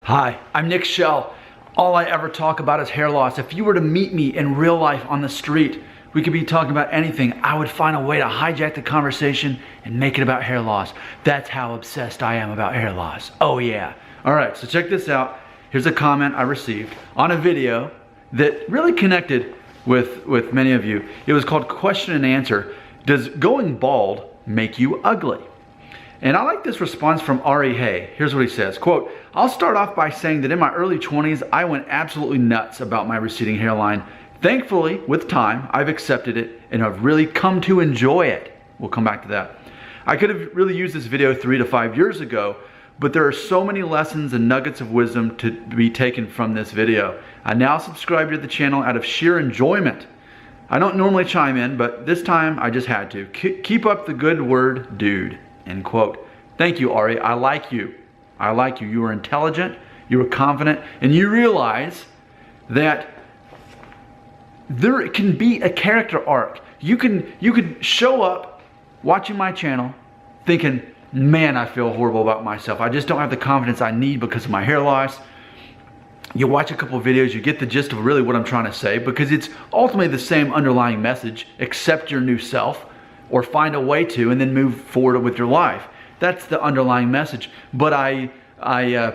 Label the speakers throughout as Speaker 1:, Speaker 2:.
Speaker 1: Hi, I'm Nick Shell. All I ever talk about is hair loss. If you were to meet me in real life on the street, we could be talking about anything. I would find a way to hijack the conversation and make it about hair loss. That's how obsessed I am about hair loss. Oh yeah. All right, so check this out. Here's a comment I received on a video that really connected with many of you. It was called Question and Answer. Does going bald make you ugly? And I like this response from Ari Hay. Here's what he says, quote, I'll start off by saying that in my early 20s, I went absolutely nuts about my receding hairline. Thankfully, with time, I've accepted it and I've really come to enjoy it. We'll come back to that. I could have really used this video 3 to 5 years ago, but there are so many lessons and nuggets of wisdom to be taken from this video. I now subscribe to the channel out of sheer enjoyment. I don't normally chime in, but this time I just had to. Keep up the good word, dude. End quote. Thank you, Ari. I like you. I like you. You are intelligent, you are confident, and you realize that there can be a character arc. You could show up watching my channel thinking, man, I feel horrible about myself. I just don't have the confidence I need because of my hair loss. You watch a couple of videos, you get the gist of really what I'm trying to say, because it's ultimately the same underlying message. Accept your new self, or find a way to, and then move forward with your life. That's the underlying message. But I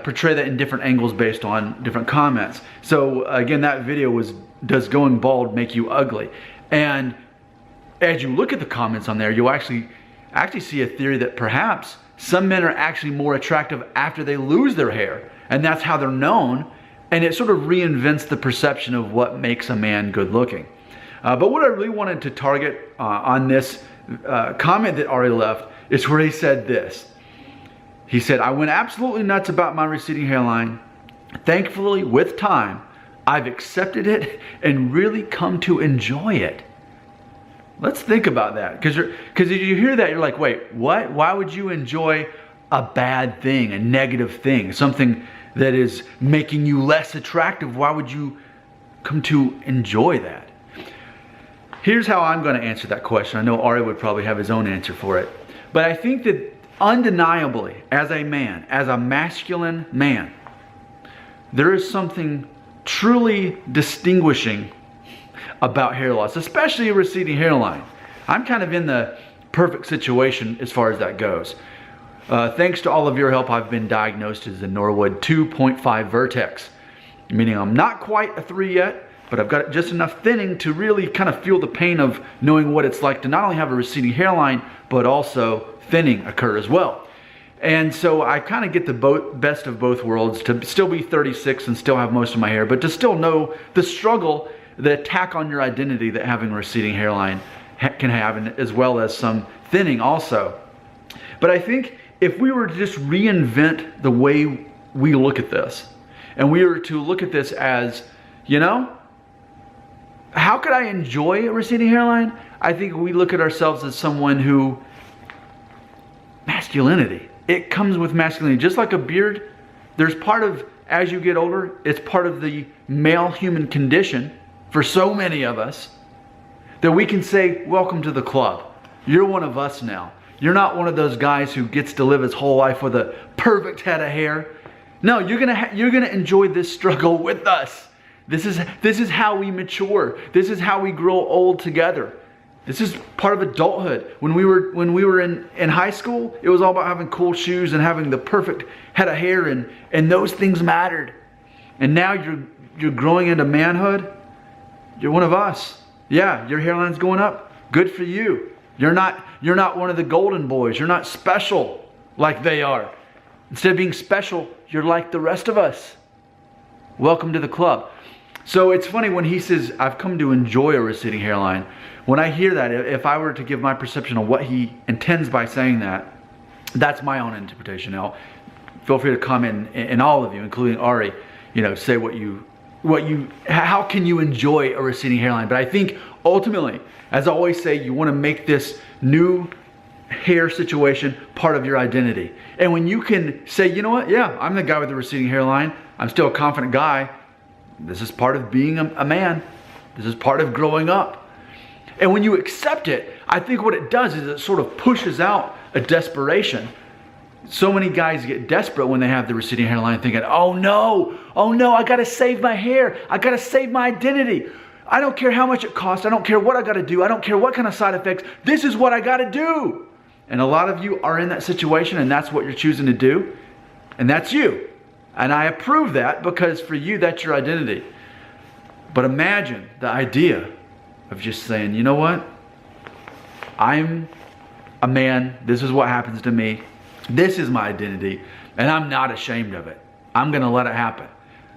Speaker 1: portray that in different angles based on different comments. So again, that video was, does going bald make you ugly? And as you look at the comments on there, you'll actually see a theory that perhaps some men are actually more attractive after they lose their hair, and that's how they're known, and it sort of reinvents the perception of what makes a man good looking. But what I really wanted to target on this comment that Ari left is where he said this. He said, I went absolutely nuts about my receding hairline. Thankfully, with time, I've accepted it and really come to enjoy it. Let's think about that, because if you hear that, you're like, wait, what? Why would you enjoy a bad thing, a negative thing, something that is making you less attractive? Why would you come to enjoy that? Here's how I'm going to answer that question. I know Ari would probably have his own answer for it. But I think that undeniably, as a man, as a masculine man, there is something truly distinguishing about hair loss, especially a receding hairline. I'm kind of in the perfect situation as far as that goes. Thanks to all of your help, I've been diagnosed as a Norwood 2.5 vertex, meaning I'm not quite a 3 yet, but I've got just enough thinning to really kind of feel the pain of knowing what it's like to not only have a receding hairline, but also thinning occur as well. And so I kind of get the best of both worlds, to still be 36 and still have most of my hair, but to still know the struggle, the attack on your identity that having a receding hairline can have, as well as some thinning also. But I think if we were to just reinvent the way we look at this, and we were to look at this as, you know, how could I enjoy a receding hairline? I think we look at ourselves as someone who, masculinity, it comes with masculinity. Just like a beard, there's part of, as you get older, it's part of the male human condition for so many of us, that we can say, welcome to the club. You're one of us now. You're not one of those guys who gets to live his whole life with a perfect head of hair. No, you're gonna enjoy this struggle with us. This is how we mature. This is how we grow old together. This is part of adulthood. When we were in high school, it was all about having cool shoes and having the perfect head of hair, and those things mattered. And now you're growing into manhood. You're one of us. Yeah, your hairline's going up. Good for you. You're not one of the golden boys. You're not special like they are. Instead of being special, you're like the rest of us. Welcome to the club. So it's funny when he says, I've come to enjoy a receding hairline. When I hear that, if I were to give my perception of what he intends by saying that, that's my own interpretation. Now, feel free to comment, and all of you, including Ari, you know, say how can you enjoy a receding hairline? But I think ultimately, as I always say, you want to make this new hair situation part of your identity. And when you can say, you know what, yeah, I'm the guy with the receding hairline. I'm still a confident guy. This is part of being a man. This is part of growing up. And when you accept it, I think what it does is it sort of pushes out a desperation So many guys get desperate when they have the receding hairline, thinking, oh no, I gotta save my hair. I gotta save my identity. I don't care how much it costs. I don't care what I gotta do. I don't care what kind of side effects. This is what I gotta do. And a lot of you are in that situation, and that's what you're choosing to do. And that's you. And I approve that, because for you, that's your identity. But imagine the idea of just saying, you know what? I'm a man. This is what happens to me. This is my identity, and I'm not ashamed of it. I'm gonna let it happen.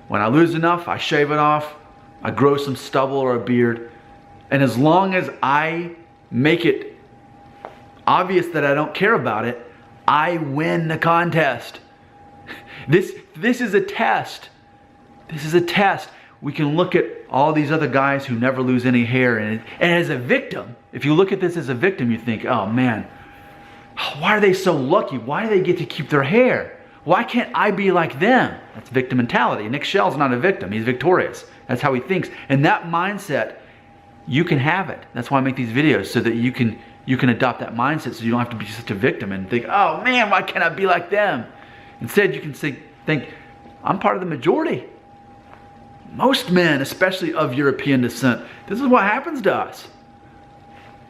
Speaker 1: When I lose enough, I shave it off, I grow some stubble or a beard, and as long as I make it obvious that I don't care about it, I win the contest. This is a test. This is a test. We can look at all these other guys who never lose any hair, and as a victim, if you look at this as a victim, you think, oh man, why are they so lucky? Why do they get to keep their hair? Why can't I be like them? That's victim mentality. Nick Shell's not a victim. He's victorious. That's how he thinks. And that mindset, you can have it. That's why I make these videos, so that you can adopt that mindset, so you don't have to be such a victim and think, oh man, why can't I be like them? Instead, you can think, I'm part of the majority. Most men, especially of European descent, this is what happens to us.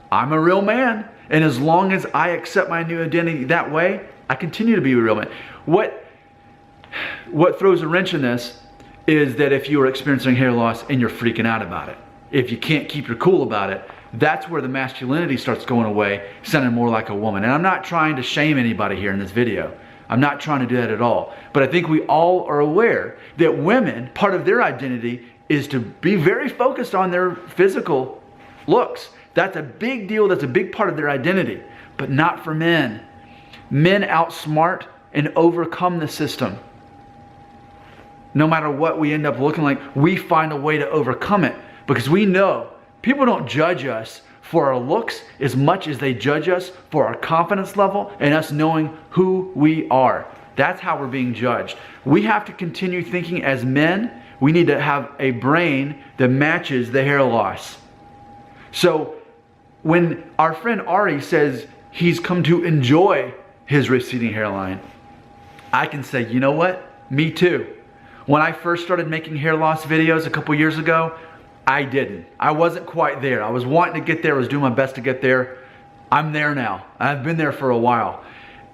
Speaker 1: I'm a real man. And as long as I accept my new identity that way, I continue to be a real man. What throws a wrench in this is that if you are experiencing hair loss and you're freaking out about it, if you can't keep your cool about it, that's where the masculinity starts going away, sounding more like a woman. And I'm not trying to shame anybody here in this video. I'm not trying to do that at all. But I think we all are aware that women, part of their identity is to be very focused on their physical looks. That's a big deal. That's a big part of their identity, but not for men. Men outsmart and overcome the system. No matter what we end up looking like, we find a way to overcome it, because we know people don't judge us for our looks as much as they judge us for our confidence level and us knowing who we are. That's how we're being judged. We have to continue thinking as men. We need to have a brain that matches the hair loss. So when our friend Ari says he's come to enjoy his receding hairline, I can say, you know what? Me too. When I first started making hair loss videos a couple years ago, I didn't. I wasn't quite there. I was wanting to get there. I was doing my best to get there. I'm there now. I've been there for a while.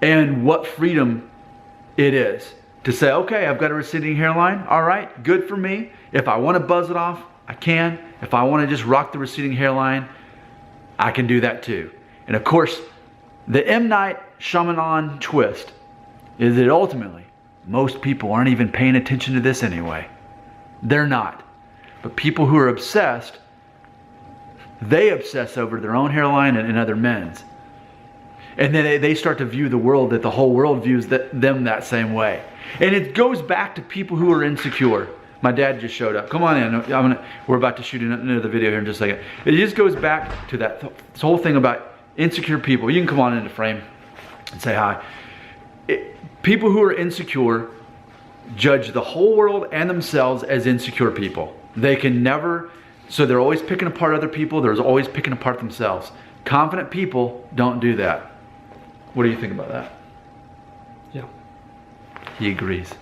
Speaker 1: And what freedom it is to say, okay, I've got a receding hairline. All right, good for me. If I want to buzz it off, I can. If I want to just rock the receding hairline, I can do that too. And of course, the M. Night Shyamalan twist is that ultimately, most people aren't even paying attention to this anyway. They're not. But people who are obsessed, they obsess over their own hairline and other men's. And then they start to view the world that the whole world views them that same way. And it goes back to people who are insecure. My dad just showed up. Come on in. We're about to shoot another video here in just a second. It just goes back to this whole thing about insecure people. You can come on into frame and say hi. People who are insecure judge the whole world and themselves as insecure people. They can never, so they're always picking apart other people. They're always picking apart themselves. Confident people don't do that. What do you think about that?
Speaker 2: Yeah.
Speaker 1: He agrees.